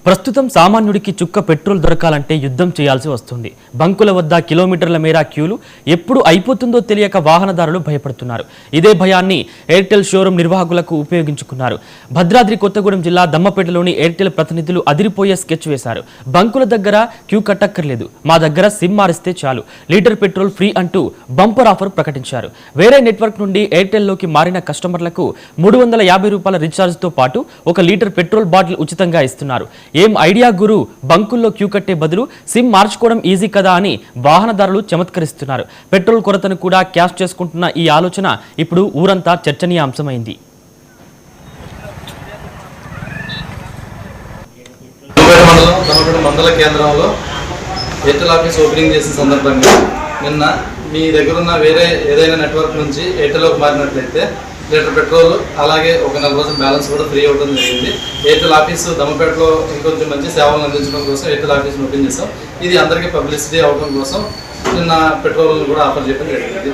ప్రస్తుతం సామాన్యుడికి చుక్క పెట్రోల్ దొరకాలంటే యుద్ధం చేయాల్సి వస్తుంది. బంకుల వద్ద కిలోమీటర్ల మేర క్యూలు ఎప్పుడు అయిపోతుందో తెలియక వాహనదారులు భయపడుతున్నారు. ఇదే భయాన్ని ఎయిర్టెల్ షోరూం నిర్వాహకులకు ఉపయోగించుకున్నారు. భద్రాద్రి కొత్తగూడెం జిల్లా దమ్మపేటలోని ఎయిర్టెల్ ప్రతినిధులు అదిరిపోయే స్కెచ్ వేశారు. బంకుల దగ్గర క్యూ కట్టక్కర్లేదు, మా దగ్గర సిమ్ మారిస్తే చాలు, లీటర్ పెట్రోల్ ఫ్రీ అంటూ బంపర్ ఆఫర్ ప్రకటించారు. వేరే నెట్వర్క్ నుండి ఎయిర్టెల్లోకి మారిన కస్టమర్లకు 350 రూపాయల రీఛార్జ్తో పాటు 1 లీటర్ పెట్రోల్ బాటిల్ ఉచితంగా ఇస్తున్నారు. ఏం ఐడియా గురు, బంకుల్లో క్యూ కట్టే బదులు సిమ్ మార్చుకోవడం ఈజీ కదా అని వాహనదారులు చమత్కరిస్తున్నారు. పెట్రోల్ కొరతను కూడా క్యాష్ చేసుకుంటున్న ఈ ఆలోచన ఇప్పుడు ఊరంతా చర్చనీయాంశమైంది. మండల కేంద్రంలో ఎయిర్టెల్ ఆఫీస్ ఓపెనింగ్ చేసిన సందర్భంగా నిన్న మీ దగ్గర ఉన్న వేరే ఏదైనా నెట్వర్క్ నుంచి ఎయిర్టెల్లోకి మారినట్లయితే లీటర్ పెట్రోల్ అలాగే ఒక 4 రోజుల బ్యాలెన్స్ కూడా ఫ్రీ అవ్వడం జరిగింది. ఎయిర్టెల్ ఆఫీస్ దమ్మపేటలో ఇంకొంచెం మంచి సేవలను అందించడం కోసం ఎయిర్టెల్ ఆఫీస్ని ఓపెన్ చేస్తాం. ఇది అందరికీ పబ్లిసిటీ అవ్వడం కోసం నిన్న పెట్రోల్ కూడా ఆఫర్ చేయడం జరిగింది.